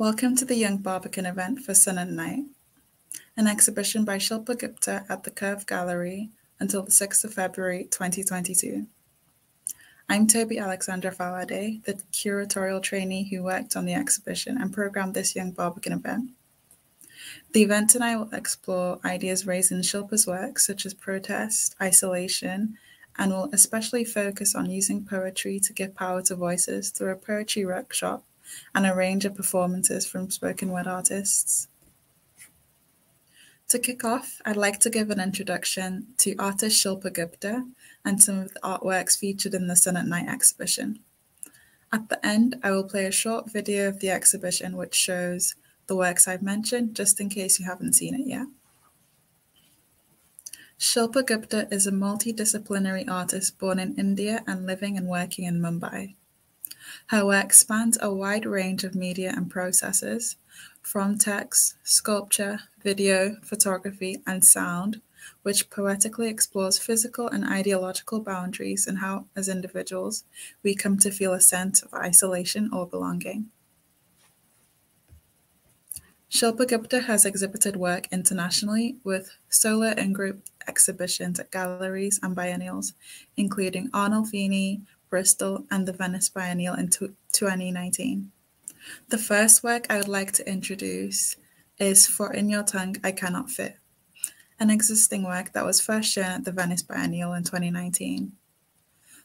Welcome to the Young Barbican event for Sun and Night, an exhibition by Shilpa Gupta at the Curve Gallery until the 6th of February 2022. I'm Tobi Alexandra Falade, the Curatorial Trainee who worked on the exhibition and programmed this Young Barbican event. The event tonight will explore ideas raised in Shilpa's work, such as protest, isolation, and will especially focus on using poetry to give power to voices through a poetry workshop and a range of performances from spoken word artists. To kick off, I'd like to give an introduction to artist Shilpa Gupta and some of the artworks featured in the Sun at Night exhibition. At the end, I will play a short video of the exhibition which shows the works I've mentioned, just in case you haven't seen it yet. Shilpa Gupta is a multidisciplinary artist born in India and living and working in Mumbai. Her work spans a wide range of media and processes, from text, sculpture, video, photography, and sound, which poetically explores physical and ideological boundaries and how, as individuals, we come to feel a sense of isolation or belonging. Shilpa Gupta has exhibited work internationally with solo and group exhibitions at galleries and biennials, including Arnold Feeney, Bristol, and the Venice Biennial in 2019. The first work I would like to introduce is For In Your Tongue I Cannot Fit, an existing work that was first shown at the Venice Biennial in 2019.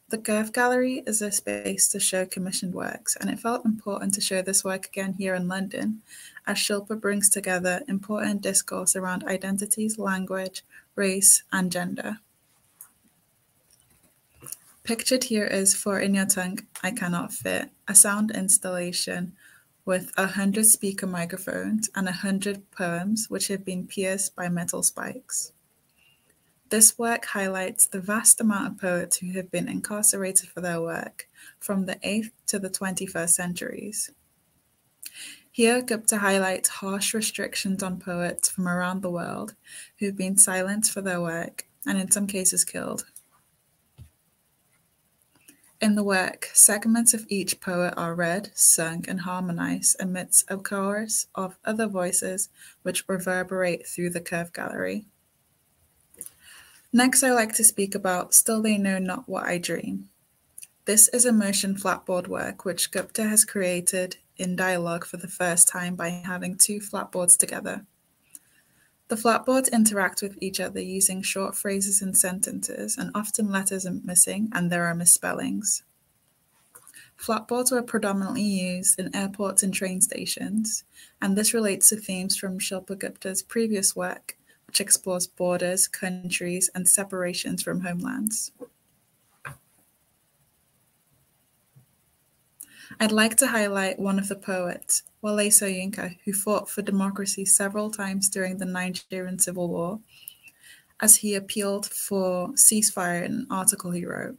The Curve Gallery is a space to show commissioned works, and it felt important to show this work again here in London, as Shilpa brings together important discourse around identities, language, race, and gender. Pictured here is For In Your Tongue I Cannot Fit, a sound installation with 100 speaker microphones and 100 poems which have been pierced by metal spikes. This work highlights the vast amount of poets who have been incarcerated for their work from the 8th to the 21st centuries. Here, Gupta highlights harsh restrictions on poets from around the world who've been silenced for their work and in some cases killed. In the work, segments of each poet are read, sung, and harmonized amidst a chorus of other voices which reverberate through the Curve Gallery. Next, I like to speak about Still They Know Not What I Dream. This is a motion flatboard work which Gupta has created in dialogue for the first time by having two flatboards together. The flatboards interact with each other using short phrases and sentences, and often letters are missing and there are misspellings. Flatboards were predominantly used in airports and train stations, and this relates to themes from Shilpa Gupta's previous work, which explores borders, countries, and separations from homelands. I'd like to highlight one of the poets, Wale Soyinka, who fought for democracy several times during the Nigerian Civil War, as he appealed for ceasefire in an article he wrote.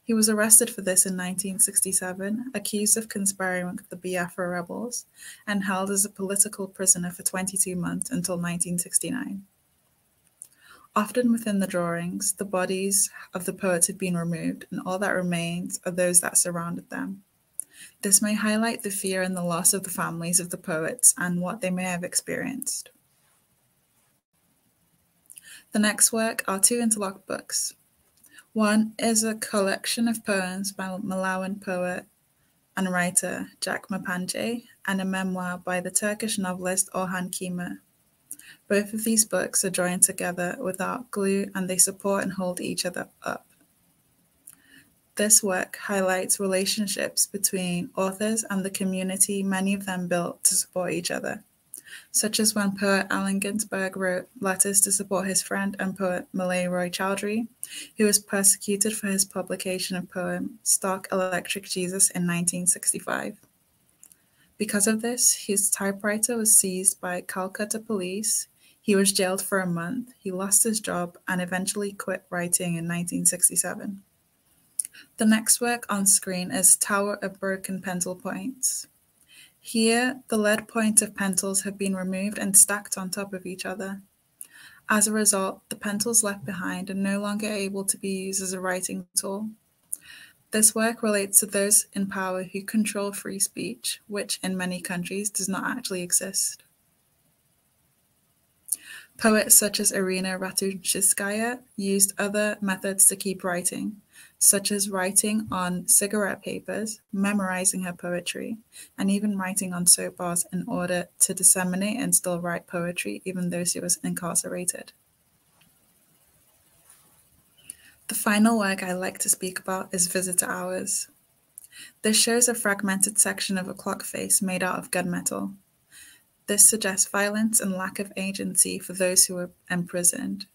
He was arrested for this in 1967, accused of conspiring with the Biafra rebels, and held as a political prisoner for 22 months until 1969. Often within the drawings, the bodies of the poets had been removed, and all that remains are those that surrounded them. This may highlight the fear and the loss of the families of the poets and what they may have experienced. The next work are two interlocked books. One is a collection of poems by Malawian poet and writer Jack Mapanje and a memoir by the Turkish novelist Orhan Kemal. Both of these books are joined together without glue, and they support and hold each other up. This work highlights relationships between authors and the community many of them built to support each other, such as when poet Allen Ginsberg wrote letters to support his friend and poet Malay Roy Chowdhury, who was persecuted for his publication of poem Stark Electric Jesus in 1965. Because of this, his typewriter was seized by Calcutta police, he was jailed for a month, he lost his job, and eventually quit writing in 1967. The next work on screen is Tower of Broken Pencil Points. Here, the lead points of pencils have been removed and stacked on top of each other. As a result, the pencils left behind are no longer able to be used as a writing tool. This work relates to those in power who control free speech, which in many countries does not actually exist. Poets such as Irina Ratunchskaya used other methods to keep writing, such as writing on cigarette papers, memorizing her poetry, and even writing on soap bars in order to disseminate and still write poetry even though she was incarcerated. The final work I like to speak about is Visitor Hours. This shows a fragmented section of a clock face made out of gunmetal. This suggests violence and lack of agency for those who were imprisoned.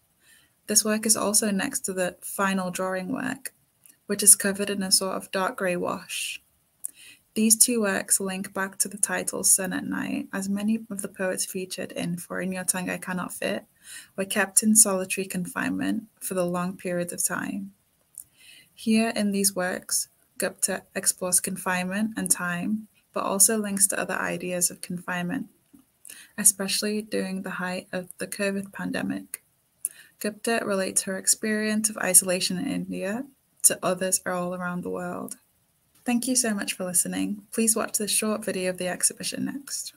This work is also next to the final drawing work, which is covered in a sort of dark grey wash. These two works link back to the title Sun at Night, as many of the poets featured in For In Your Tongue I Cannot Fit were kept in solitary confinement for the long periods of time. Here in these works, Gupta explores confinement and time, but also links to other ideas of confinement, especially during the height of the COVID pandemic. Gupta relates her experience of isolation in India to others all around the world. Thank you so much for listening. Please watch this short video of the exhibition next.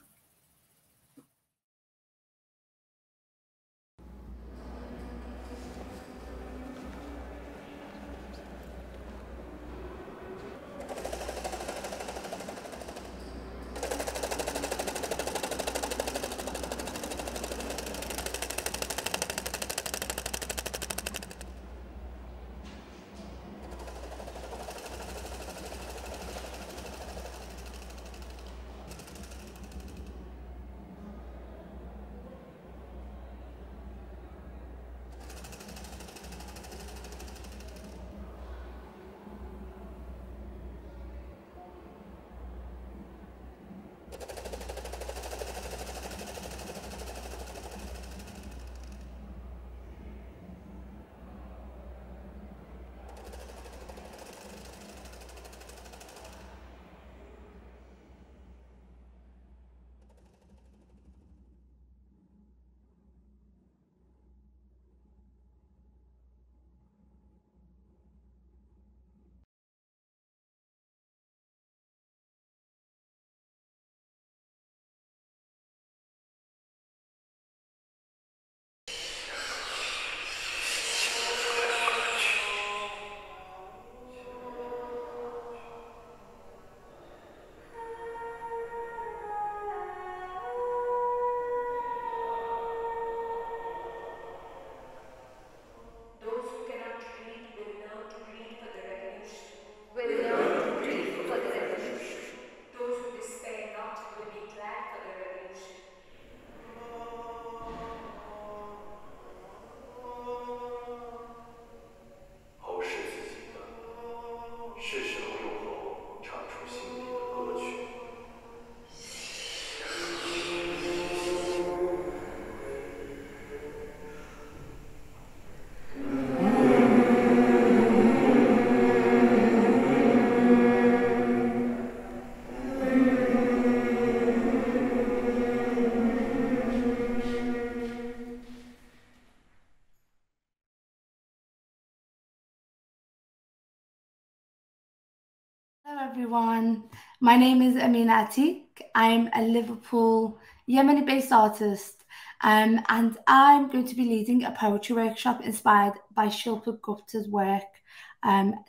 Hello everyone, my name is Amina Atiq. I'm a Liverpool Yemeni-based artist and I'm going to be leading a poetry workshop inspired by Shilpa Gupta's work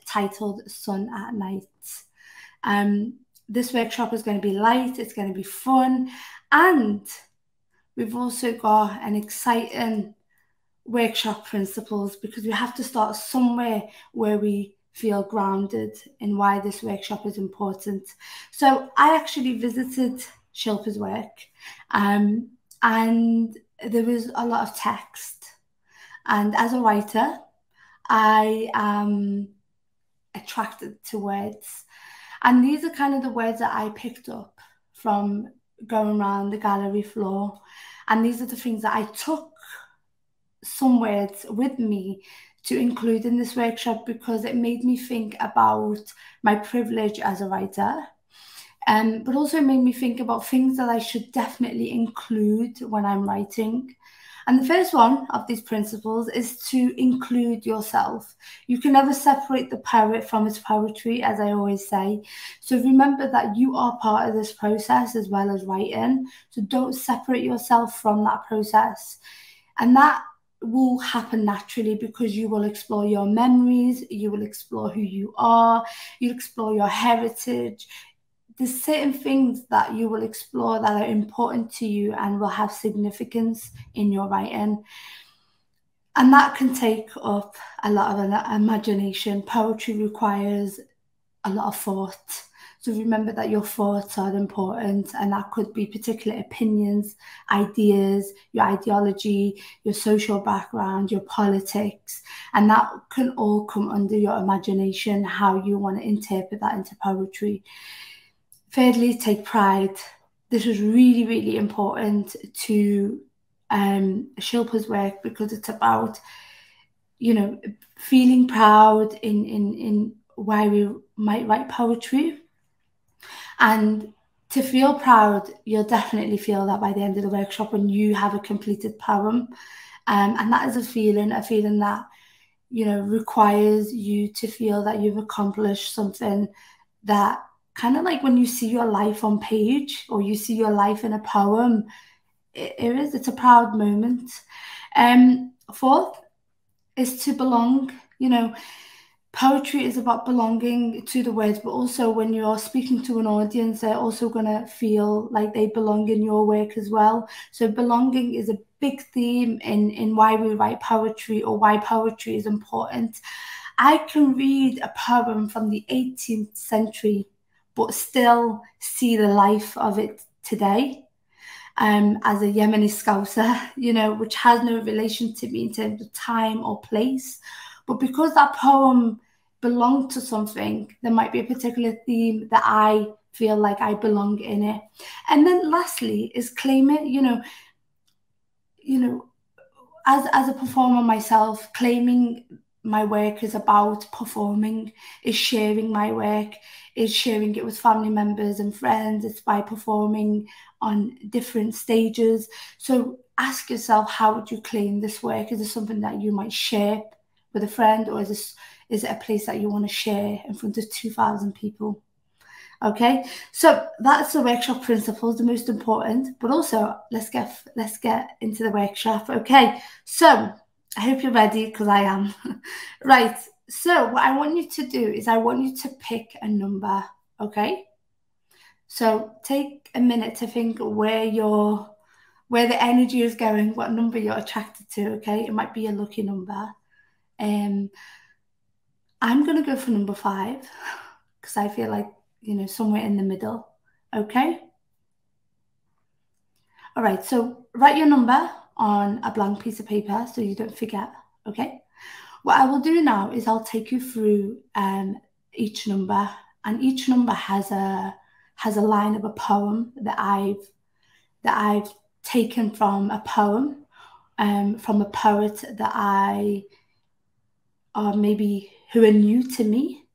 titled Sun at Night. This workshop is going to be light, it's going to be fun, and we've also got an exciting workshop principles because we have to start somewhere where we feel grounded in why this workshop is important. So I actually visited Shilpa's work and there was a lot of text. And as a writer, I am attracted to words. And these are kind of the words that I picked up from going around the gallery floor. And these are the things that I took some words with me to include in this workshop because it made me think about my privilege as a writer, but also made me think about things that I should definitely include when I'm writing. And the first one of these principles is to include yourself. You can never separate the poet from its poetry, as I always say. So remember that you are part of this process as well as writing. So don't separate yourself from that process. And that will happen naturally because you will explore your memories, you will explore who you are, you'll explore your heritage. There's certain things that you will explore that are important to you and will have significance in your writing. And that can take up a lot of imagination. Poetry requires a lot of thought. So remember that your thoughts are important, and that could be particular opinions, ideas, your ideology, your social background, your politics, and that can all come under your imagination, how you want to interpret that into poetry. Thirdly, take pride. This is really, really important to Shilpa's work because it's about, you know, feeling proud in why we might write poetry. And to feel proud, you'll definitely feel that by the end of the workshop when you have a completed poem. And that is a feeling that, you know, requires you to feel that you've accomplished something, that kind of like when you see your life on page or you see your life in a poem, it's a proud moment. Fourth is to belong. You know, poetry is about belonging to the words, but also when you're speaking to an audience, they're also going to feel like they belong in your work as well. So belonging is a big theme in why we write poetry or why poetry is important. I can read a poem from the 18th century, but still see the life of it today. As a Yemeni Scouser, you know, which has no relation to me in terms of time or place. But because that poem belonged to something, there might be a particular theme that I feel like I belong in it. And then lastly is claim it. You know, as a performer myself, claiming my work is about performing, is sharing my work, is sharing it with family members and friends. It's by performing on different stages. So ask yourself, how would you claim this work? Is it something that you might share with a friend, or is it a place that you want to share in front of 2,000 people? Okay, so that's the workshop principles, the most important, but also let's get into the workshop. Okay, so I hope you're ready, because I am. Right, so what I want you to do is I want you to pick a number, okay? So take a minute to think where the energy is going, what number you're attracted to, okay? It might be a lucky number. I'm going to go for number 5, because I feel like, you know, somewhere in the middle, okay? All right, so write your number on a blank piece of paper so you don't forget, okay? What I will do now is I'll take you through each number, and each number has a line of a poem that I've taken from a poem, from a poet that who are new to me,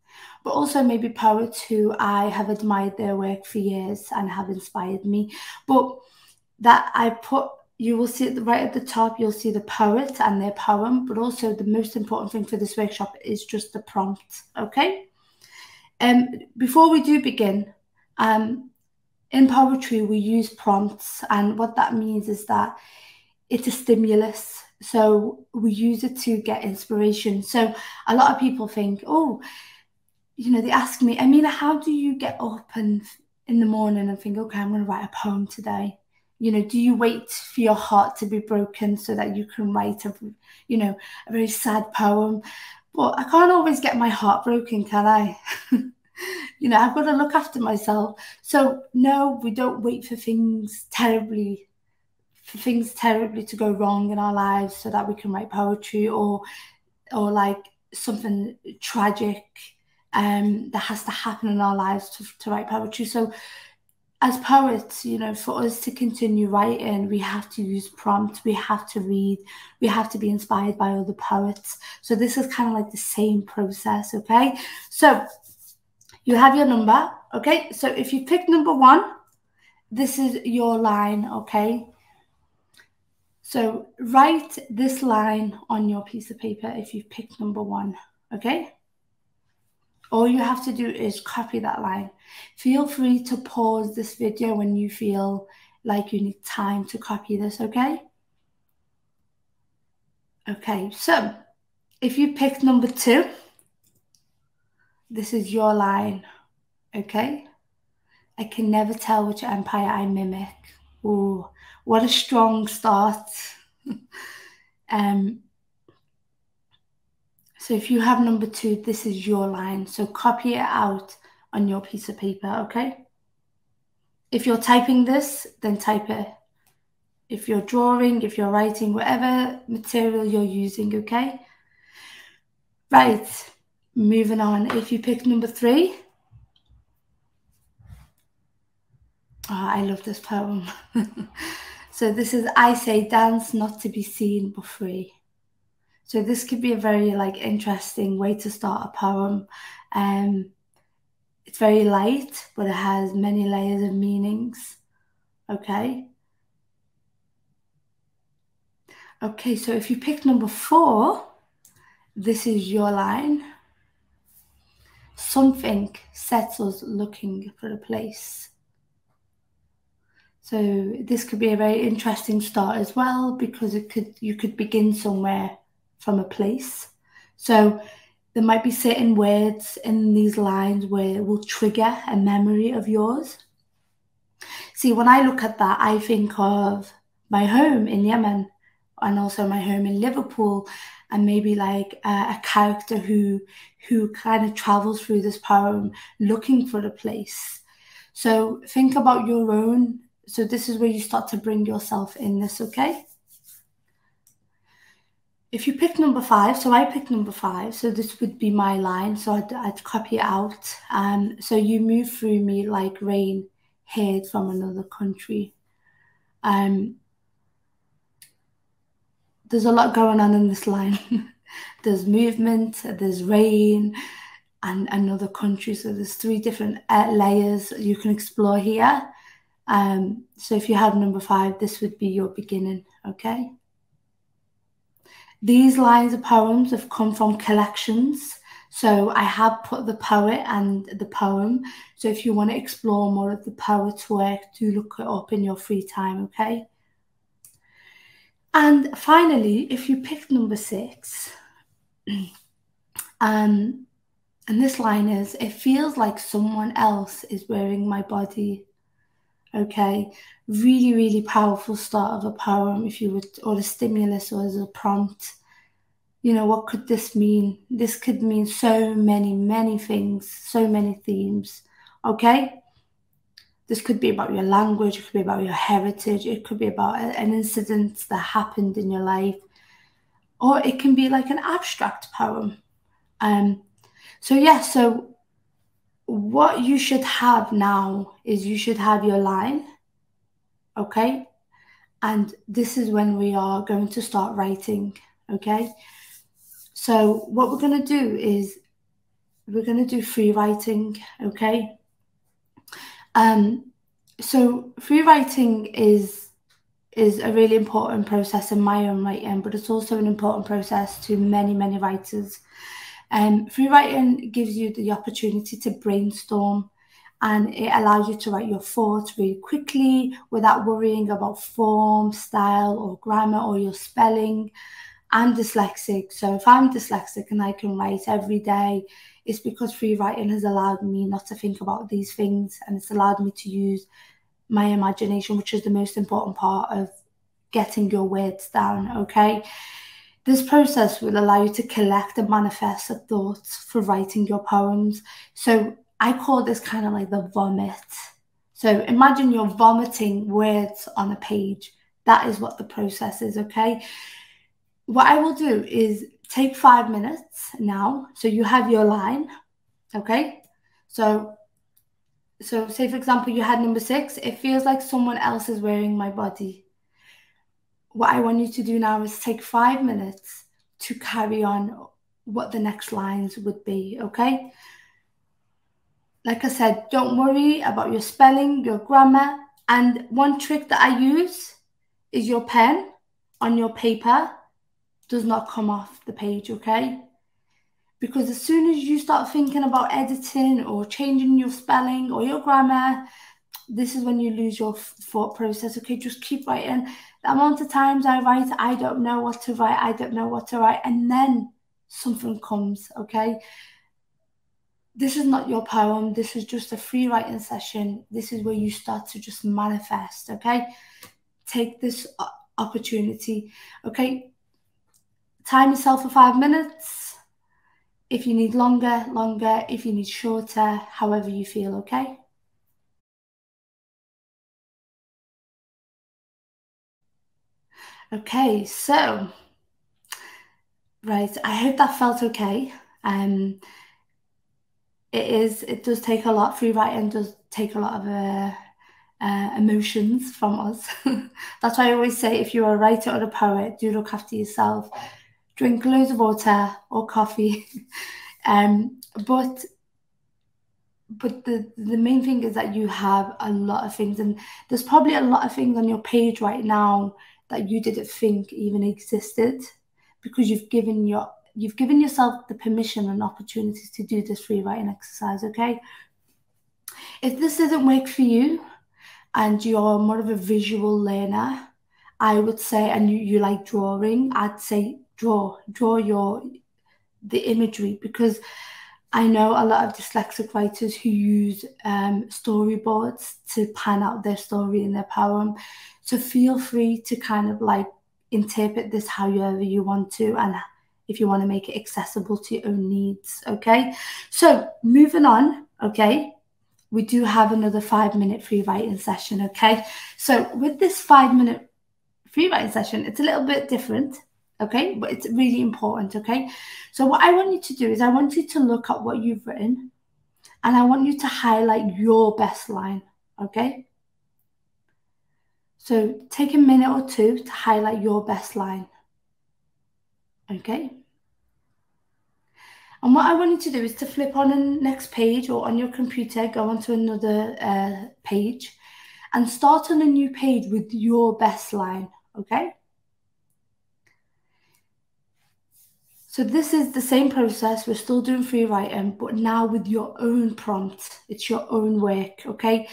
but also maybe poets who I have admired their work for years and have inspired me. But that you will see right at the top, you'll see the poet and their poem, but also the most important thing for this workshop is just the prompt, okay? Before we do begin, in poetry, we use prompts, and what that means is that it's a stimulus. So we use it to get inspiration. So a lot of people think, oh, you know, they ask me, Amina, how do you get up and in the morning and think, okay, I'm going to write a poem today? You know, do you wait for your heart to be broken so that you can write a very sad poem? Well, I can't always get my heart broken, can I? You know, I've got to look after myself. So no, we don't wait for things terribly to go wrong in our lives so that we can write poetry, or like something tragic that has to happen in our lives to write poetry. So as poets, you know, for us to continue writing, we have to use prompts, we have to read, we have to be inspired by other poets. So this is kind of like the same process, okay? So you have your number, okay? So if you pick number 1, this is your line, okay? So write this line on your piece of paper if you've picked number 1, okay? All you have to do is copy that line. Feel free to pause this video when you feel like you need time to copy this, okay? Okay, so if you picked number 2, this is your line, okay? I can never tell which empire I mimic. Ooh, what a strong start. So if you have number 2, this is your line. So copy it out on your piece of paper, okay? If you're typing this, then type it. If you're drawing, if you're writing, whatever material you're using, okay? Right, moving on. If you pick number 3, I love this poem. So this is, I say dance not to be seen but free. So this could be a very interesting way to start a poem. It's very light, but it has many layers of meanings. Okay. Okay, so if you pick number 4, this is your line. Something sets us looking for a place. So this could be a very interesting start as well, because you could begin somewhere from a place. So there might be certain words in these lines where it will trigger a memory of yours. See, when I look at that, I think of my home in Yemen and also my home in Liverpool, and maybe like a character who kind of travels through this poem looking for a place. So think about your own. So this is where you start to bring yourself in this, okay? If you pick number 5, so I picked number 5, so this would be my line, so I'd copy it out. So you move through me like rain heard from another country. There's a lot going on in this line. There's movement, there's rain, and another country. So there's 3 different layers you can explore here. So if you have number 5, this would be your beginning, okay? These lines of poems have come from collections. So I have put the poet and the poem. So if you want to explore more of the poet's work, do look it up in your free time, okay? And finally, if you pick number 6, and this line is, it feels like someone else is wearing my body. Okay, really, really powerful start of a poem, if you would, or a stimulus, or as a prompt. You know, what could this mean? This could mean so many, many things, so many themes. Okay, this could be about your language, it could be about your heritage, it could be about an incident that happened in your life, or it can be like an abstract poem. So yeah, so what you should have now is you should have your line, okay? And this is when we are going to start writing, okay? So what we're going to do is we're going to do free writing, okay? So free writing is a really important process in my own writing, but it's also an important process to many, many writers. Free writing gives you the opportunity to brainstorm, and it allows you to write your thoughts really quickly without worrying about form, style, or grammar, or your spelling. I'm dyslexic, so if I'm dyslexic and I can write every day, it's because free writing has allowed me not to think about these things, and it's allowed me to use my imagination, which is the most important part of getting your words down, okay? This process will allow you to collect and manifest the thoughts for writing your poems. So I call this kind of like the vomit. So imagine you're vomiting words on a page. That is what the process is, okay? What I will do is take 5 minutes now. So you have your line, okay? So say, for example, you had number 6. It feels like someone else is wearing my body. What I want you to do now is take 5 minutes to carry on what the next lines would be, okay? Like I said, don't worry about your spelling, your grammar. And one trick that I use is your pen. on your paper does not come off the page, okay? Because as soon as you start thinking about editing or changing your spelling or your grammar, this is when you lose your thought process, okay? Just keep writing. The amount of times I write, I don't know what to write, I don't know what to write, and then something comes, okay? This is not your poem. This is just a free writing session. This is where you start to just manifest, okay? Take this opportunity, okay? Time yourself for 5 minutes. If you need longer, longer. If you need shorter, however you feel, okay? Okay, so, right, I hope that felt okay. It does take a lot. Free writing does take a lot of emotions from us. That's why I always say, if you're a writer or a poet, do look after yourself. Drink loads of water or coffee. But the main thing is that you have a lot of things, and there's probably a lot of things on your page right now that you didn't think even existed, because you've given yourself the permission and opportunities to do this free writing exercise, okay? If this doesn't work for you and you're more of a visual learner, I would say, and you like drawing, I'd say draw the imagery, because I know a lot of dyslexic writers who use storyboards to pan out their story in their poem. So feel free to kind of like interpret this however you want to, and if you want to make it accessible to your own needs, okay? So moving on, okay? We do have another 5-minute free writing session, okay? So with this 5-minute free writing session, it's a little bit different, okay? But it's really important, okay? So what I want you to do is I want you to look at what you've written, and I want you to highlight your best line, okay? So take a minute or two to highlight your best line, okay? And what I want you to do is to flip on the next page, or on your computer, go onto another page and start on a new page with your best line, okay? So this is the same process. We're still doing free writing, but now with your own prompt. It's your own work, okay?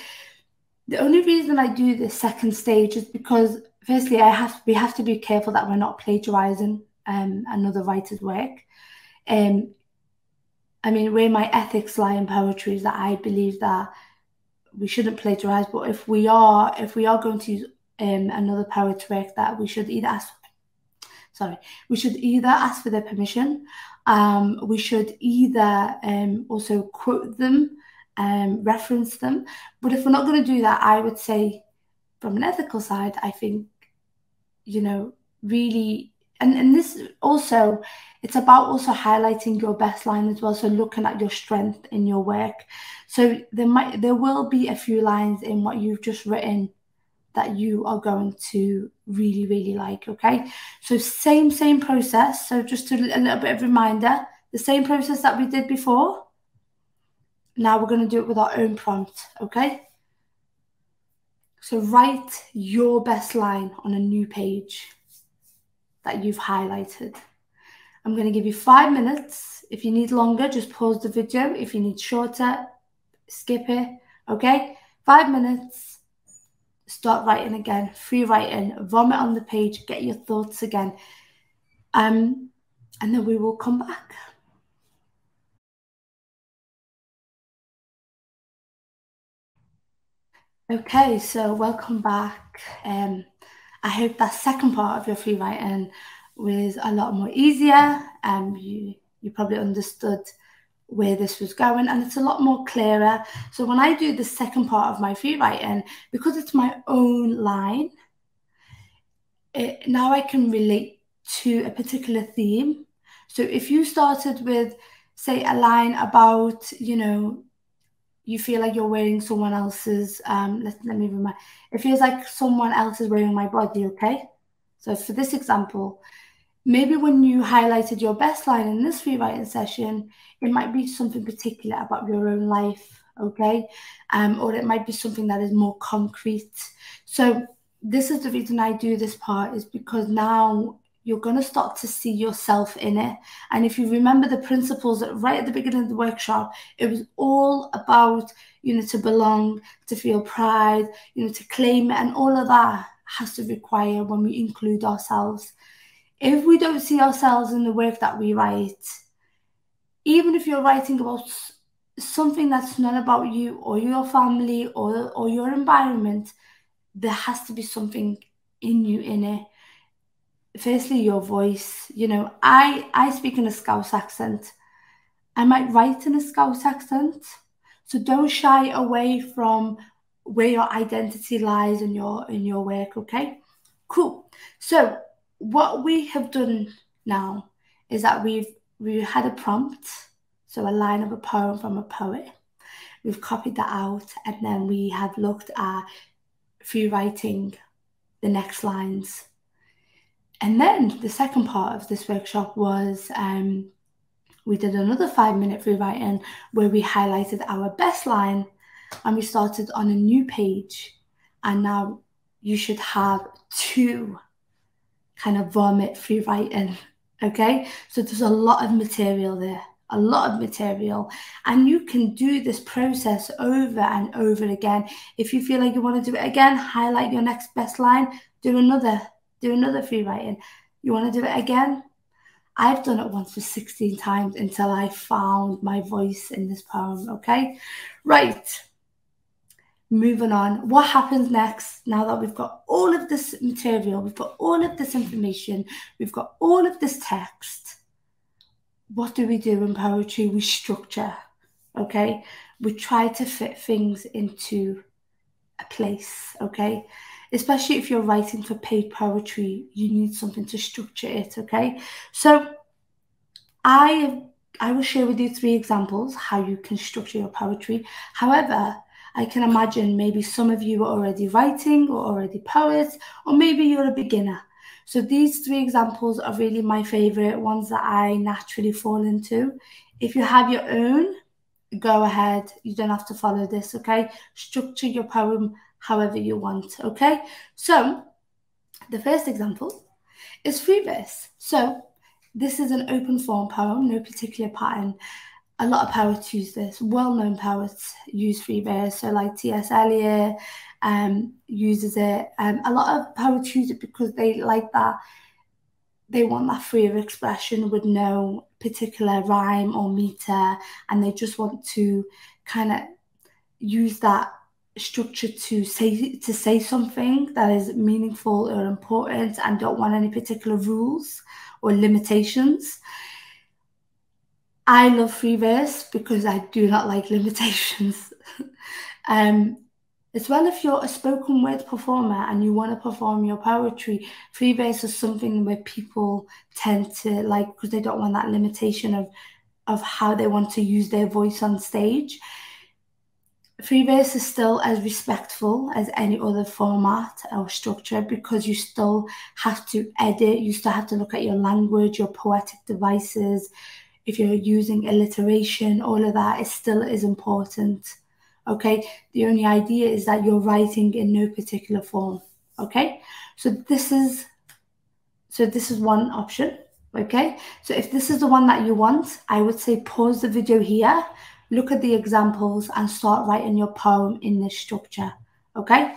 The only reason I do this second stage is because, firstly, we have to be careful that we're not plagiarizing another writer's work. I mean, where my ethics lie in poetry is that I believe that we shouldn't plagiarize, but if we are going to use another poet's work, that we should either ask for their permission. We should either also quote them, reference them. But if we're not going to do that, I would say, from an ethical side, I think, really, and this also, it's about also highlighting your best line as well. So looking at your strength in your work. So there will be a few lines in what you've just written that you are going to really, really like, okay? So same process. So just a little bit of reminder, the same process that we did before. Now we're going to do it with our own prompt, okay? So write your best line on a new page that you've highlighted. I'm going to give you 5 minutes. If you need longer, just pause the video. If you need shorter, skip it, okay? 5 minutes. Start writing again, free writing, vomit on the page, get your thoughts again. And then we will come back. Okay, so welcome back. I hope that second part of your free writing was a lot more easier. You probably understood where this was going, and it's a lot more clearer. So when I do the second part of my free writing, because it's my own line, now I can relate to a particular theme. So if you started with, say, a line about, you feel like you're wearing someone else's, let me remind, it feels like someone else is wearing my body, okay? So for this example, maybe when you highlighted your best line in this free writing session, it might be something particular about your own life, okay? Or it might be something that is more concrete. So this is the reason I do this part, is because now you're going to start to see yourself in it. And if you remember the principles right at the beginning of the workshop, it was all about, to belong, to feel pride, to claim it, and all of that has to require when we include ourselves. If we don't see ourselves in the work that we write, even if you're writing about something that's not about you or your family or your environment, there has to be something in you in it. Firstly, your voice. I speak in a Scouse accent. I might write in a Scouse accent. So don't shy away from where your identity lies in your work, okay? Cool. So what we have done now is that we had a prompt, so a line of a poem from a poet. We've copied that out, and then we have looked at free writing the next lines. And then the second part of this workshop was we did another 5-minute free writing where we highlighted our best line, and we started on a new page. And now you should have 2 kind of vomit free writing, okay? So there's a lot of material there, a lot of material. And you can do this process over and over again. If you feel like you want to do it again, highlight your next best line, do another free writing. You want to do it again? I've done it once for 16 times until I found my voice in this poem, okay? Right. Moving on. What happens next now that we've got all of this material, we've got all of this information, we've got all of this text? What do we do in poetry? We structure, okay? We try to fit things into a place, okay? Especially if you're writing for paid poetry, you need something to structure it, okay? So I will share with you 3 examples how you can structure your poetry. However, I can imagine maybe some of you are already writing or already poets, or maybe you're a beginner. So these 3 examples are really my favorite ones that I naturally fall into. If you have your own, go ahead. You don't have to follow this, okay? Structure your poem however you want, okay? So the first example is free verse. So this is an open form poem, no particular pattern. A lot of poets use this. Well-known poets use free verse. So like T.S. Eliot uses it. A lot of poets use it because they like that. They want that free of expression with no particular rhyme or meter, and they just want to kind of use that structure to say something that is meaningful or important, and don't want any particular rules or limitations. I love free verse because I do not like limitations. As well, if you're a spoken word performer and you want to perform your poetry, free verse is something where people tend to like, because they don't want that limitation of how they want to use their voice on stage. Free verse is still as respectful as any other format or structure, because you still have to edit, you still have to look at your language, your poetic devices. If you're using alliteration, all of that, it still is important. Okay, the only idea is that you're writing in no particular form. Okay, so this is one option. Okay, so if this is the one that you want, I would say pause the video here, look at the examples, and start writing your poem in this structure. Okay.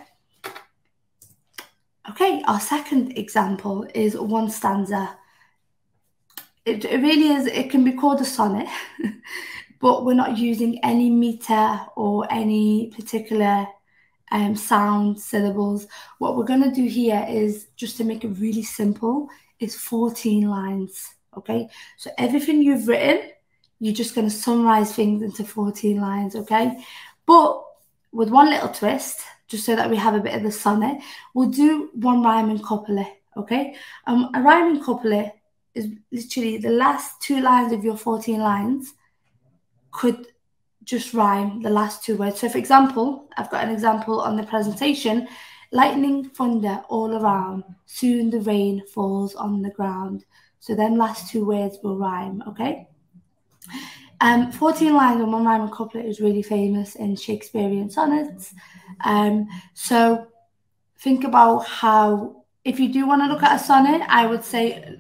Okay, our second example is one stanza. It really is, it can be called a sonnet, but we're not using any meter or any particular sound, syllables. What we're going to do here is, just to make it really simple, is 14 lines, okay? So everything you've written, you're just going to summarize things into 14 lines, okay? But with one little twist, just so that we have a bit of the sonnet, we'll do one rhyming couplet, okay? A rhyming couplet is literally the last 2 lines of your 14 lines could just rhyme the last 2 words. So for example, I've got an example on the presentation: lightning, thunder all around, soon the rain falls on the ground. So them last 2 words will rhyme, okay? 14 lines on one rhyming couplet is really famous in Shakespearean sonnets. So think about how, if you do want to look at a sonnet, I would say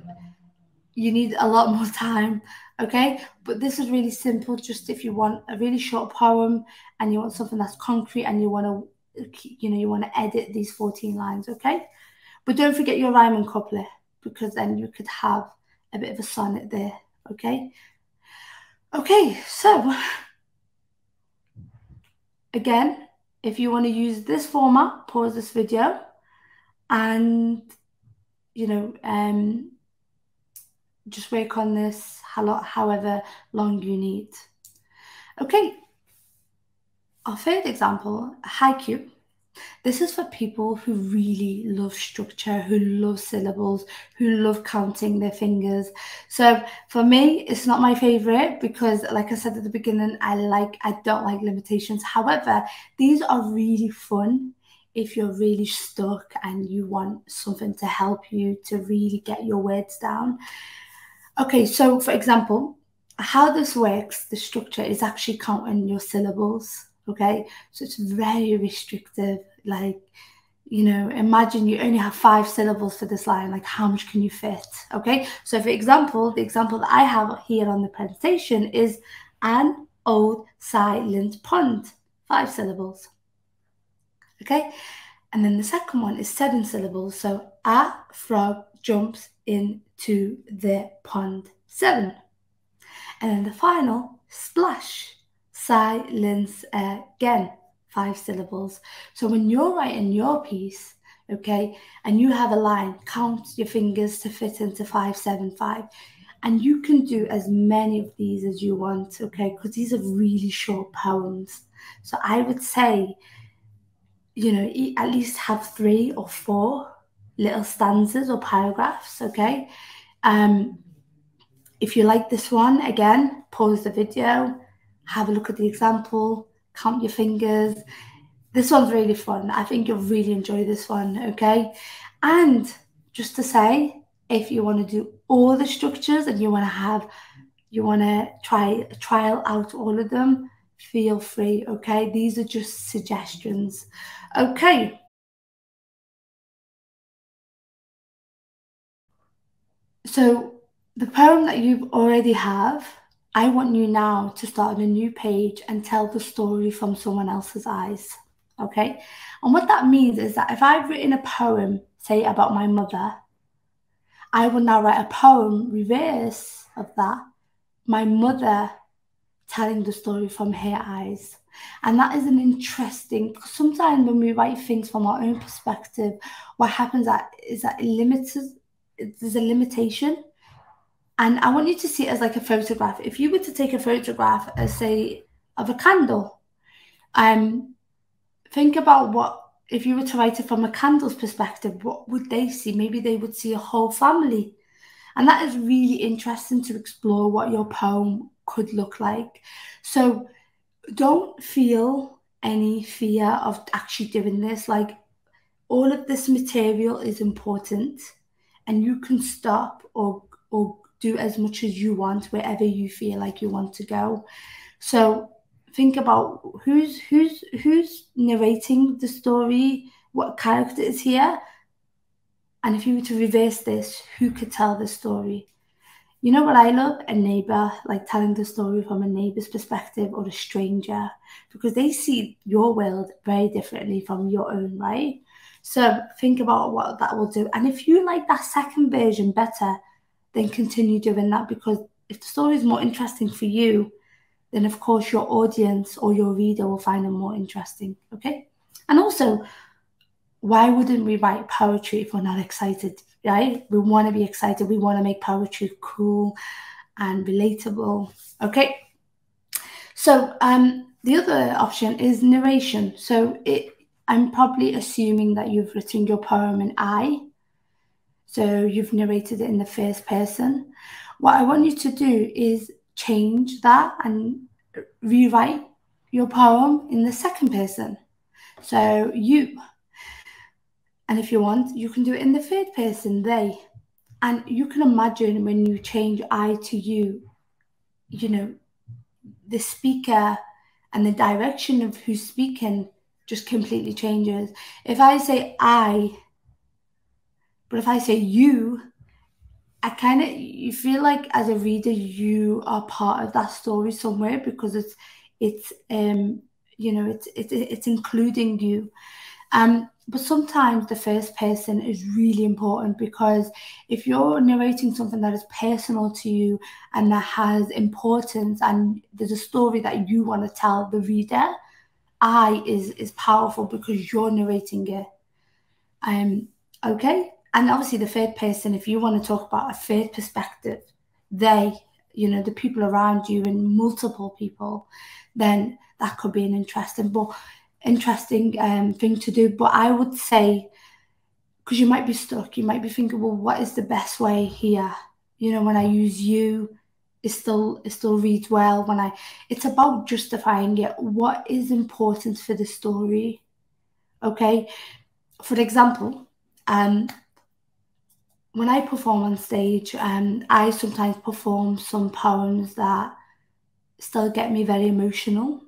you need a lot more time, okay? But this is really simple, just if you want a really short poem and you want something that's concrete and you want to, you want to edit these 14 lines, okay? But don't forget your rhyme and couplet, because then you could have a bit of a sonnet there, okay? Okay, so again, if you want to use this format, pause this video and, just work on this however long you need. Okay, our third example, haiku. This is for people who really love structure, who love syllables, who love counting their fingers. So for me, it's not my favorite because, like I said at the beginning, I don't like limitations. However, these are really fun if you're really stuck and you want something to help you to really get your words down. Okay, so for example, how this works, the structure is actually counting your syllables. Okay, so it's very restrictive. Like, imagine you only have 5 syllables for this line. Like, how much can you fit? Okay, so for example, the example that I have here on the presentation is an old silent pond, 5 syllables. Okay, and then the second one is 7 syllables. So a frog jumps into the pond, 7. And then the final, splash, silence again, 5 syllables. So when you're writing your piece, okay, and you have a line, count your fingers to fit into 5, 7, 5. And you can do as many of these as you want, okay, because these are really short poems. So I would say, at least have 3 or 4 little stanzas or paragraphs, okay? If you like this one, again, pause the video, have a look at the example, count your fingers. This one's really fun. I think you'll really enjoy this one, okay? And just to say, if you want to do all the structures and you want to trial out all of them, feel free, okay? These are just suggestions. Okay. So the poem that you already have, I want you now to start on a new page and tell the story from someone else's eyes, okay? And what that means is that if I've written a poem, say about my mother, I will now write a poem reverse of that, my mother telling the story from her eyes. And that is an interesting, because sometimes when we write things from our own perspective, what happens is that there's a limitation. And I want you to see it as like a photograph. If you were to take a photograph, as say, of a candle, think about if you were to write it from a candle's perspective, what would they see? Maybe they would see a whole family. And that is really interesting to explore what your poem could look like. So don't feel any fear of actually doing this. Like, all of this material is important and you can stop or do as much as you want wherever you feel like you want to go. So think about who's narrating the story, what character is here, and if you were to reverse this, who could tell the story? You know what I love? A neighbor, like telling the story from a neighbor's perspective, or a stranger, because they see your world very differently from your own, right? So think about what that will do. And if you like that second version better, then continue doing that, because if the story is more interesting for you, then of course your audience or your reader will find it more interesting, okay? And also, why wouldn't we write poetry if we're not excited, right? We want to be excited. We want to make poetry cool and relatable, okay? So the other option is narration. So I'm probably assuming that you've written your poem in I, so you've narrated it in the first person. What I want you to do is change that and rewrite your poem in the second person. So you. And if you want, you can do it in the third person, they. And you can imagine when you change I to you, the speaker and the direction of who's speaking just completely changes. If I say I, but if I say you, you feel like as a reader you are part of that story somewhere, because it's it's including you. But sometimes the first person is really important, because if you're narrating something that is personal to you and that has importance and there's a story that you want to tell the reader, I is powerful because you're narrating it. Okay. And obviously the third person, if you want to talk about a third perspective, they, the people around you and multiple people, then that could be an interesting thing to do. But I would say, because you might be stuck, you might be thinking, well, what is the best way here? When I use you, it still reads well. It's about justifying it. What is important for the story? Okay. For example, when I perform on stage, I sometimes perform some poems that still get me very emotional,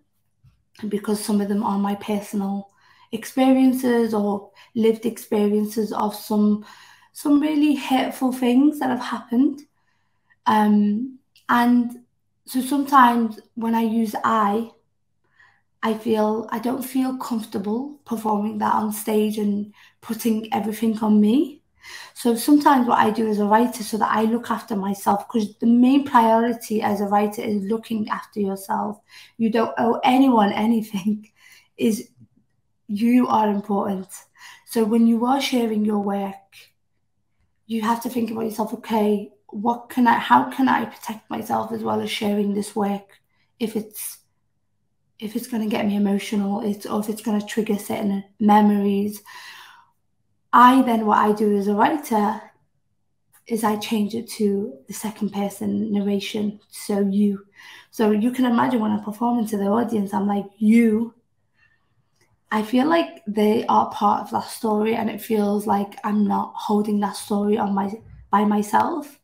because some of them are my personal experiences or lived experiences of some really hurtful things that have happened. And so sometimes when I use I don't feel comfortable performing that on stage and putting everything on me. So sometimes what I do as a writer, so that I look after myself, because the main priority as a writer is looking after yourself. You don't owe anyone anything. Is you are important. So when you are sharing your work, you have to think about yourself. Okay, how can I protect myself as well as sharing this work? If it's going to get me emotional, or if it's going to trigger certain memories. What I do as a writer is I change it to the second person narration. So you can imagine when I'm performing to the audience, I'm like, you. I feel like they are part of that story, and it feels like I'm not holding that story by myself.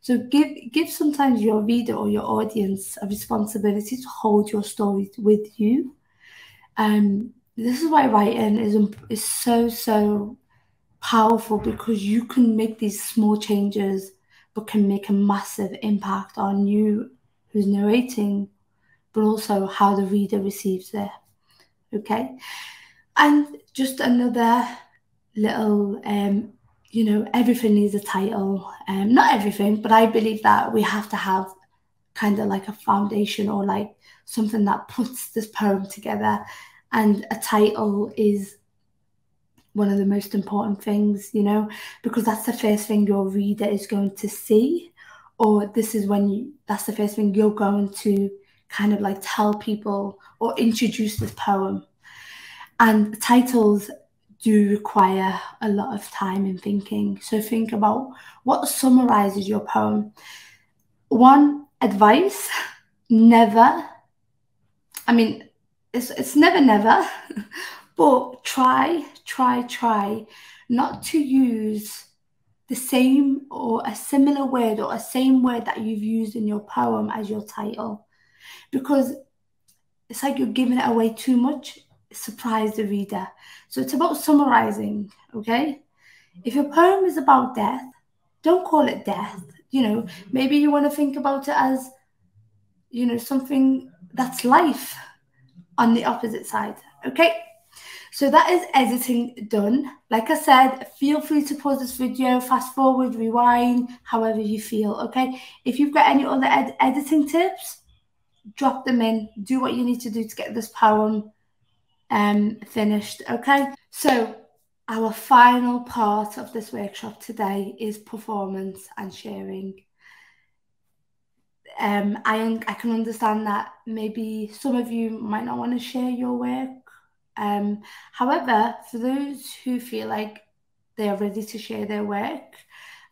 So give sometimes your reader or your audience a responsibility to hold your story with you. This is why writing is so powerful, because you can make these small changes but can make a massive impact on you who's narrating, but also how the reader receives it. Okay. And just another little everything needs a title. Not everything, but I believe that we have to have kind of like a foundation, or like something that puts this poem together, and a title is one of the most important things, because that's the first thing your reader is going to see, or that's the first thing you're going to kind of like tell people or introduce this poem. And titles do require a lot of time and thinking. So think about what summarizes your poem. One advice, never, I mean, it's never, but try not to use the same or a similar word or a same word that you've used in your poem as your title, because it's like you're giving it away too much. Surprise the reader. So it's about summarizing, okay? If your poem is about death, don't call it death. Maybe you want to think about it as, something that's life on the opposite side, okay? So that is editing done. Like I said, feel free to pause this video, fast forward, rewind, however you feel, okay? If you've got any other editing tips, drop them in. Do what you need to do to get this poem finished, okay? So our final part of this workshop today is performance and sharing. I can understand that maybe some of you might not want to share your work. However, for those who feel like they are ready to share their work,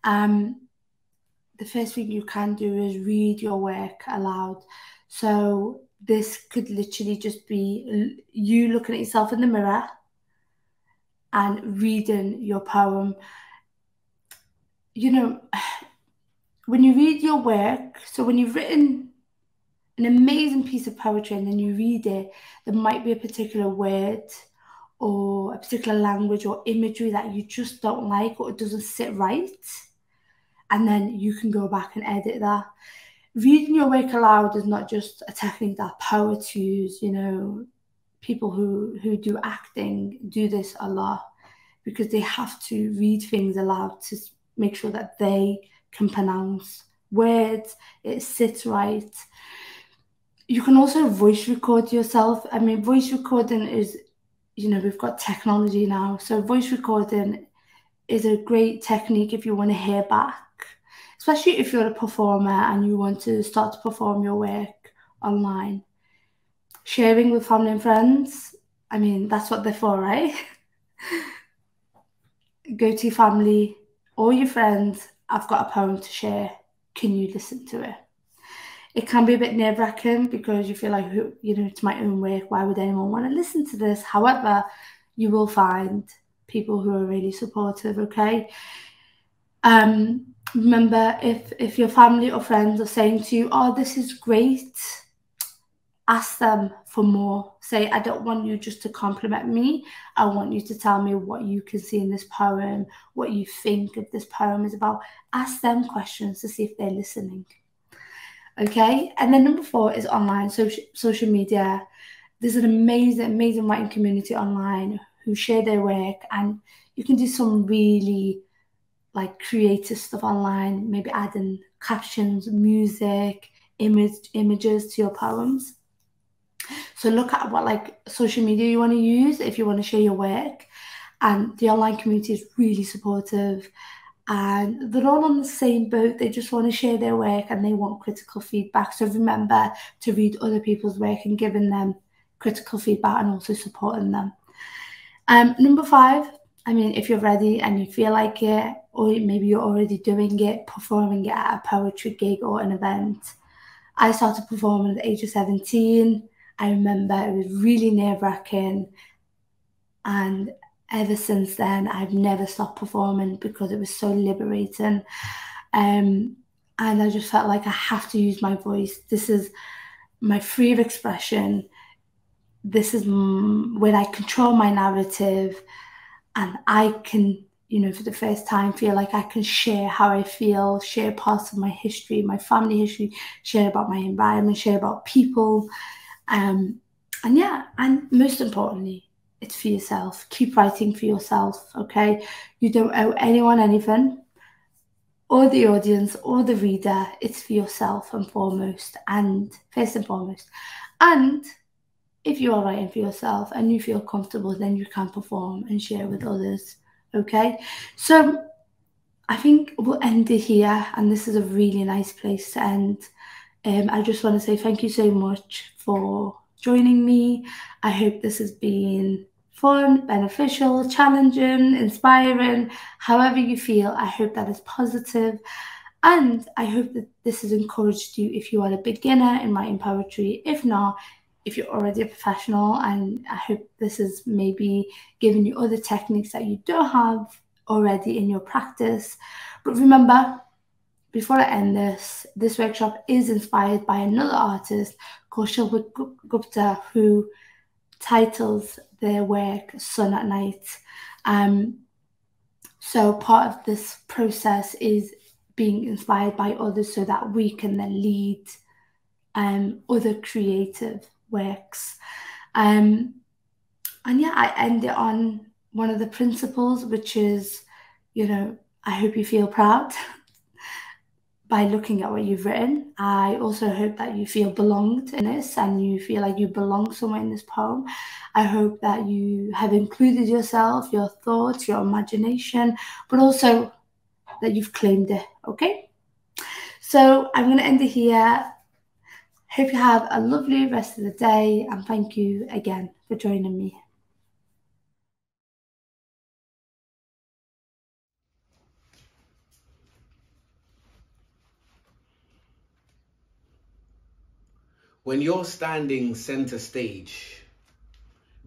the first thing you can do is read your work aloud. So this could literally just be you looking at yourself in the mirror and reading your poem. When you read your work, so when you've written an amazing piece of poetry and then you read it, there might be a particular word or a particular language or imagery that you just don't like or it doesn't sit right. And then you can go back and edit that. Reading your work aloud is not just a technique that poets use. You know, people who do acting do this a lot because they have to read things aloud to make sure that they can pronounce words, it sits right. You can also voice record yourself. I mean, voice recording is, you know, we've got technology now. So voice recording is a great technique if you want to hear back, especially if you're a performer and you want to start to perform your work online. Sharing with family and friends, I mean, that's what they're for, right? Go to your family or your friends, I've got a poem to share. Can you listen to it? It can be a bit nerve-wracking because you feel like, you know, it's my own work. Why would anyone want to listen to this? However, you will find people who are really supportive, okay? Remember, if your family or friends are saying to you, oh, this is great, ask them for more. Say, I don't want you just to compliment me. I want you to tell me what you can see in this poem, what you think of this poem is about. Ask them questions to see if they're listening. Okay, and then number 4 is online, social media. There's an amazing writing community online who share their work, and you can do some really like creative stuff online, maybe adding captions, music, images to your poems. So look at what like social media you want to use if you want to share your work. And the online community is really supportive. And they're all on the same boat. They just want to share their work and they want critical feedback. So remember to read other people's work and giving them critical feedback and also supporting them. Number 5, I mean, if you're ready and you feel like it, or maybe you're already doing it, performing it at a poetry gig or an event. I started performing at the age of 17. I remember it was really nerve-wracking. And ever since then, I've never stopped performing because it was so liberating. And I just felt like I have to use my voice. This is my free of expression. This is when I control my narrative and I can, you know, for the first time feel like I can share how I feel, share parts of my history, my family history, share about my environment, share about people. And yeah, and most importantly, it's for yourself. Keep writing for yourself, okay? You don't owe anyone anything, or the audience, or the reader. It's for yourself and foremost, and first and foremost. And if you are writing for yourself and you feel comfortable, then you can perform and share with others, okay? So I think we'll end it here, and this is a really nice place to end. I just want to say thank you so much for joining me. I hope this has been fun, beneficial, challenging, inspiring, however you feel. I hope that is positive. And I hope that this has encouraged you if you are a beginner in writing poetry. If not, if you're already a professional, and I hope this is maybe giving you other techniques that you don't have already in your practice. But remember, before I end this workshop is inspired by another artist called Shilpa Gupta, who titles their work Sun at Night. So part of this process is being inspired by others so that we can then lead other creative works. And yeah, I end it on one of the principles, which is, you know, I hope you feel proud by looking at what you've written. I also hope that you feel belonged in this and you feel like you belong somewhere in this poem. I hope that you have included yourself, your thoughts, your imagination, but also that you've claimed it, okay? So I'm going to end it here. Hope you have a lovely rest of the day, and thank you again for joining me. When you're standing center stage,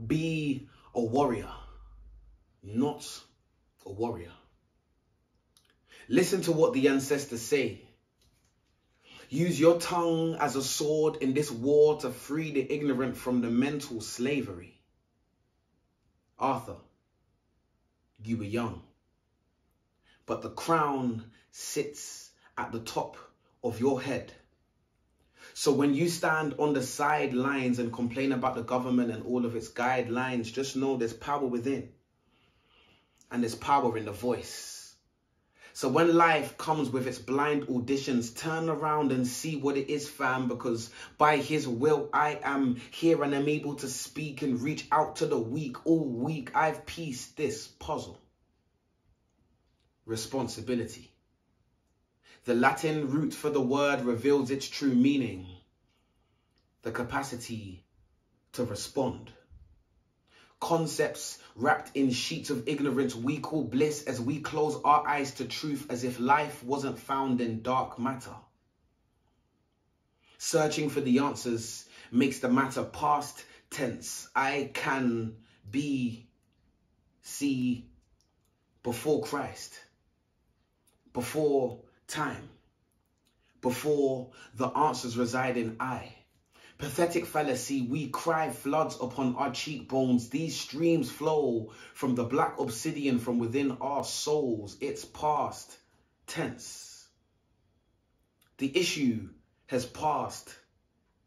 be a warrior, not a warrior. Listen to what the ancestors say. Use your tongue as a sword in this war to free the ignorant from the mental slavery. Arthur, you were young, but the crown sits at the top of your head. So when you stand on the sidelines and complain about the government and all of its guidelines, just know there's power within, and there's power in the voice. So when life comes with its blind auditions, turn around and see what it is, fam, because by his will, I am here and I'm able to speak and reach out to the weak. All week, I've pieced this puzzle. Responsibility. The Latin root for the word reveals its true meaning. The capacity to respond. Concepts wrapped in sheets of ignorance we call bliss as we close our eyes to truth as if life wasn't found in dark matter. Searching for the answers makes the matter past tense. I can be, see, before Christ, before time, before the answers reside in I. Pathetic fallacy, we cry floods upon our cheekbones. These streams flow from the black obsidian from within our souls. It's past tense. The issue has past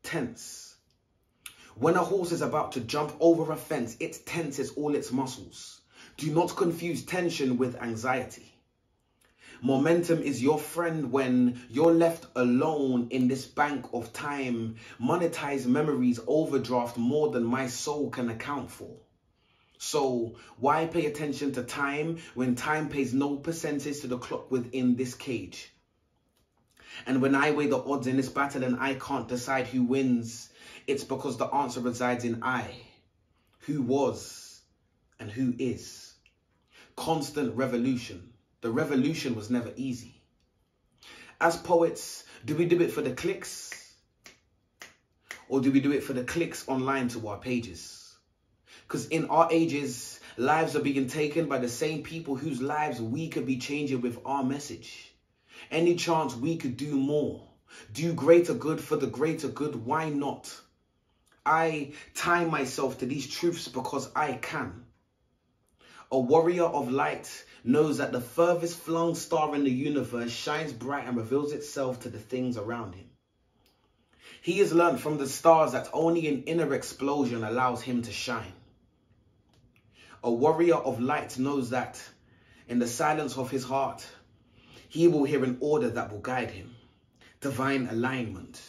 tense. When a horse is about to jump over a fence, it tenses all its muscles. Do not confuse tension with anxiety. Momentum is your friend when you're left alone in this bank of time. Monetize memories overdraft more than my soul can account for. So why pay attention to time when time pays no percentage to the clock within this cage? And when I weigh the odds in this battle and I can't decide who wins, it's because the answer resides in I. Who was and who is. Constant revolution. The revolution was never easy. As poets, do we do it for the clicks? Or do we do it for the clicks online to our pages? Because in our ages, lives are being taken by the same people whose lives we could be changing with our message. Any chance we could do more, do greater good for the greater good, why not? I tie myself to these truths because I can. A warrior of light knows that the furthest flung star in the universe shines bright and reveals itself to the things around him. He has learned from the stars that only an inner explosion allows him to shine. A warrior of light knows that in the silence of his heart, he will hear an order that will guide him. Divine alignment.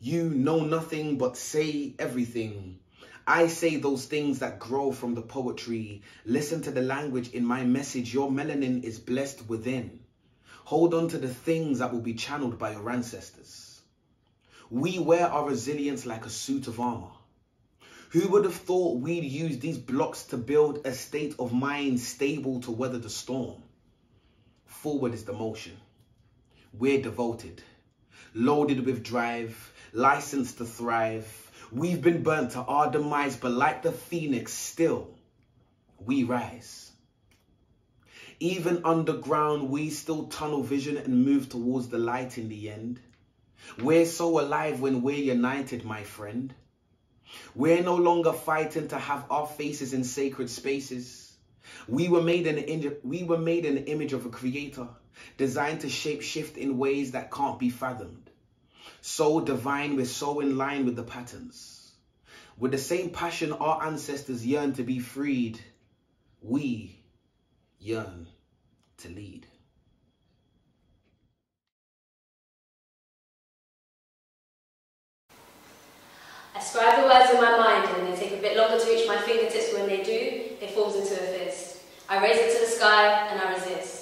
You know nothing but say everything. I say those things that grow from the poetry. Listen to the language in my message. Your melanin is blessed within. Hold on to the things that will be channeled by your ancestors. We wear our resilience like a suit of armor. Who would have thought we'd use these blocks to build a state of mind stable to weather the storm? Forward is the motion. We're devoted, loaded with drive, licensed to thrive. We've been burnt to our demise, but like the phoenix, still we rise. Even underground, we still tunnel vision and move towards the light in the end. We're so alive when we're united, my friend. We're no longer fighting to have our faces in sacred spaces. We were made in the image of a creator, designed to shape shift in ways that can't be fathomed. So divine, we're so in line with the patterns. With the same passion our ancestors yearn to be freed, we yearn to lead. I scribe the words in my mind and they take a bit longer to reach my fingertips. When they do, it falls into a fist. I raise it to the sky and I resist.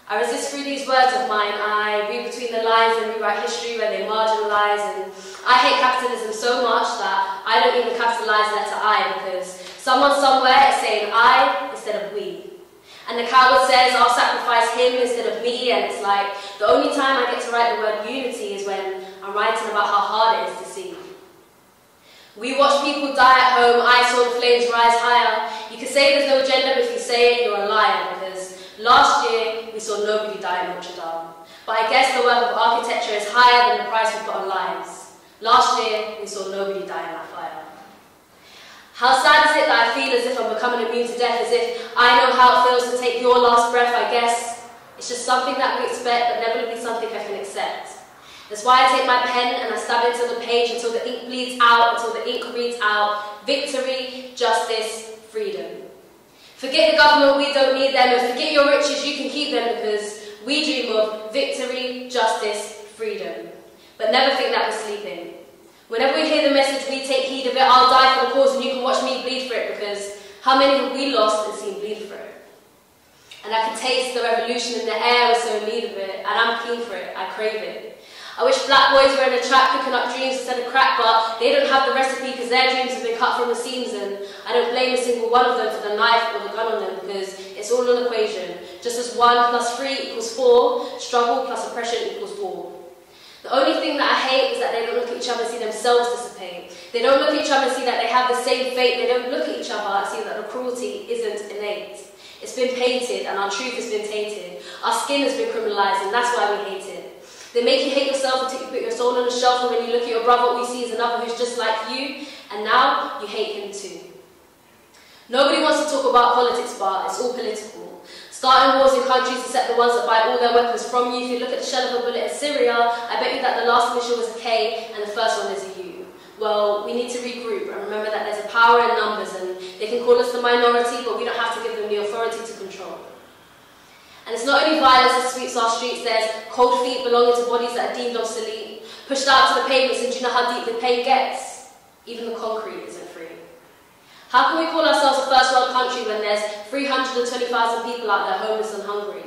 I resist through these words of mine. I read between the lines and rewrite history where they marginalise. And I hate capitalism so much that I don't even capitalise letter I, because someone somewhere is saying I instead of we. And the coward says I'll sacrifice him instead of me, and it's like the only time I get to write the word unity is when I'm writing about how hard it is to see. We watch people die at home, I saw the flames rise higher. You can say there's no gender, but if you say it, you're a liar, because last year, we saw nobody die in Notre Dame. But I guess the work of architecture is higher than the price we put on lives. Last year, we saw nobody die in that fire. How sad is it that I feel as if I'm becoming immune to death, as if I know how it feels to take your last breath, I guess. It's just something that we expect, but never really something I can accept. That's why I take my pen and I stab into the page until the ink bleeds out, until the ink reads out, victory, justice, freedom. Forget the government, we don't need them, and forget your riches, you can keep them, because we dream of victory, justice, freedom. But never think that we're sleeping. Whenever we hear the message, we take heed of it. I'll die for the cause and you can watch me bleed for it, because how many have we lost and seen bleed for it? And I can taste the revolution in the air, we're so in need of it, and I'm keen for it, I crave it. I wish black boys were in a trap picking up dreams instead of crack, but they don't have the recipe because their dreams have been cut from the seams, and I don't blame a single one of them for the knife or the gun on them, because it's all an equation. Just as 1 + 3 = 4, struggle plus oppression equals war. The only thing that I hate is that they don't look at each other and see themselves dissipate. They don't look at each other and see that they have the same fate. They don't look at each other and see that the cruelty isn't innate. It's been painted and our truth has been tainted. Our skin has been criminalised and that's why we hate it. They make you hate yourself until you put your soul on the shelf, and when you look at your brother, all you see is another who's just like you, and now you hate him too. Nobody wants to talk about politics, but it's all political. Starting wars in countries except the ones that buy all their weapons from you. If you look at the shell of a bullet in Syria, I bet you that the last initial was a K and the first one is a U. Well, we need to regroup and remember that there's a power in numbers, and they can call us the minority, but we don't have to give them the authority to control. And it's not only violence that sweeps our streets, there's cold feet belonging to bodies that are deemed obsolete, pushed out to the pavements, and do you know how deep the pain gets? Even the concrete isn't free. How can we call ourselves a first world country when there's 320,000 people out there homeless and hungry?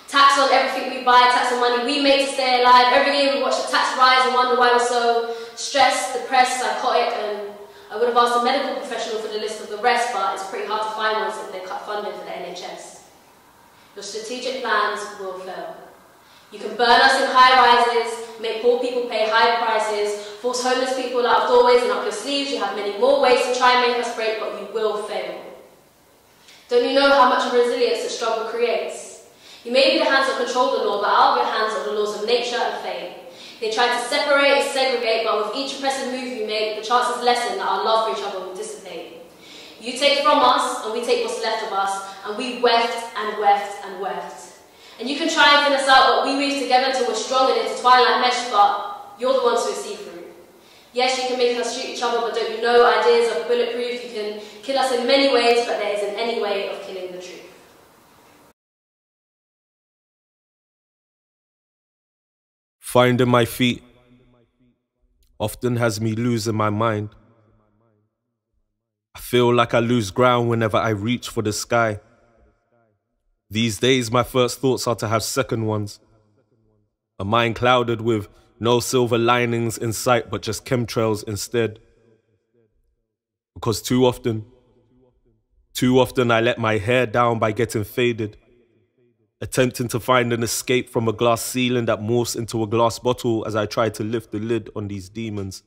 Tax on everything we buy, tax on money we make to stay alive. Every year we watch the tax rise and wonder why we're so stressed, depressed, psychotic, and I would have asked a medical professional for the list of the rest, but it's pretty hard to find one since they cut funding for the NHS. Your strategic plans will fail. You can burn us in high rises, make poor people pay high prices, force homeless people out of doorways and up your sleeves. You have many more ways to try and make us break, but you will fail. Don't you know how much of resilience that struggle creates? You may be the hands that control the law, but out of your hands are the laws of nature and fate. They try to separate and segregate, but with each oppressive move you make, the chances lessen that our love for each other will dissipate. You take from us, and we take what's left of us, and we weft and weft and weft. And you can try and thin us out, but we weave together until we're strong and intertwined like mesh, but you're the ones who are see-through. Yes, you can make us shoot each other, but don't you know ideas are bulletproof? You can kill us in many ways, but there isn't any way of killing the truth. Finding my feet often has me losing my mind. I feel like I lose ground whenever I reach for the sky. These days, my first thoughts are to have second ones. A mind clouded with no silver linings in sight, but just chemtrails instead. Because too often I let my hair down by getting faded, attempting to find an escape from a glass ceiling that morphs into a glass bottle as I try to lift the lid on these demons.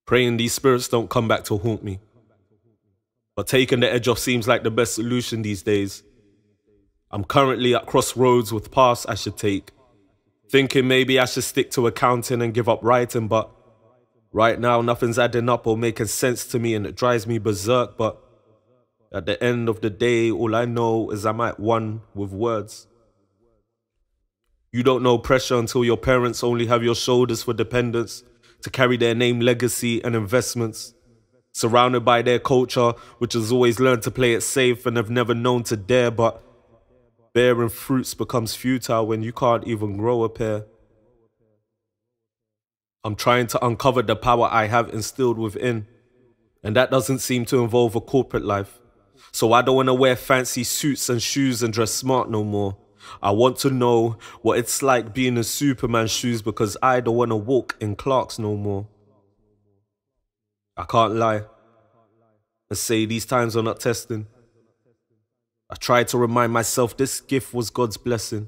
Praying these spirits don't come back to haunt me. But taking the edge off seems like the best solution these days. I'm currently at crossroads with paths I should take, thinking maybe I should stick to accounting and give up writing, but right now nothing's adding up or making sense to me, and it drives me berserk. But at the end of the day, all I know is I'm at one with words. You don't know pressure until your parents only have your shoulders for dependence to carry their name, legacy and investments. Surrounded by their culture, which has always learned to play it safe and have never known to dare, but bearing fruits becomes futile when you can't even grow a pear. I'm trying to uncover the power I have instilled within, and that doesn't seem to involve a corporate life. So I don't want to wear fancy suits and shoes and dress smart no more. I want to know what it's like being in Superman's shoes, because I don't want to walk in Clark's no more. I can't lie and say these times are not testing. I try to remind myself this gift was God's blessing.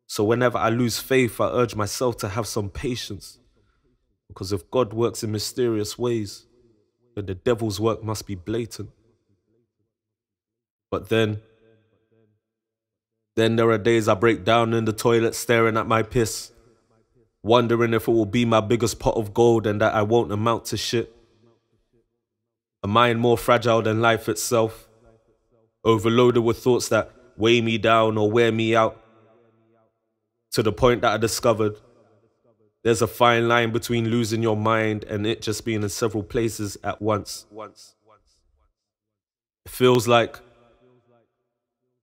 So whenever I lose faith, I urge myself to have some patience. Because if God works in mysterious ways, then the devil's work must be blatant. But then there are days I break down in the toilet staring at my piss, wondering if it will be my biggest pot of gold and that I won't amount to shit. A mind more fragile than life itself, overloaded with thoughts that weigh me down or wear me out, to the point that I discovered there's a fine line between losing your mind and it just being in several places at once. It feels like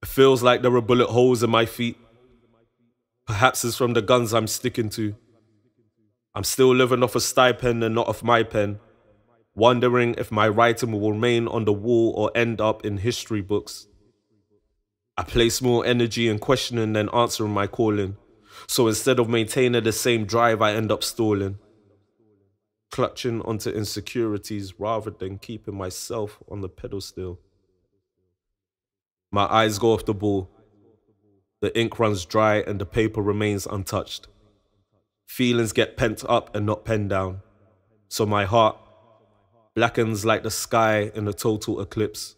there are bullet holes in my feet. Perhaps it's from the guns I'm sticking to. I'm still living off a stipend and not off my pen, wondering if my writing will remain on the wall or end up in history books. I place more energy in questioning than answering my calling. So instead of maintaining the same drive, I end up stalling, clutching onto insecurities rather than keeping myself on the pedestal. My eyes go off the ball. The ink runs dry and the paper remains untouched. Feelings get pent up and not penned down. So my heart blackens like the sky in a total eclipse.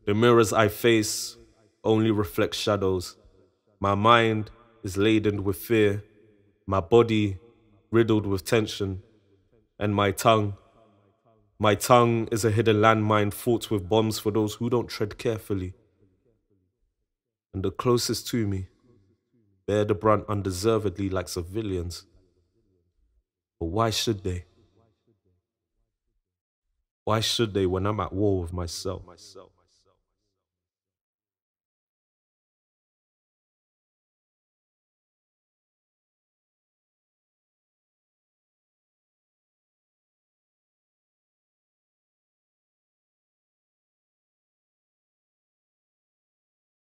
The mirrors I face only reflect shadows. My mind is laden with fear, my body riddled with tension, and my tongue is a hidden landmine fought with bombs for those who don't tread carefully. And the closest to me bear the brunt undeservedly like civilians. But why should they? Why should they when I'm at war with myself?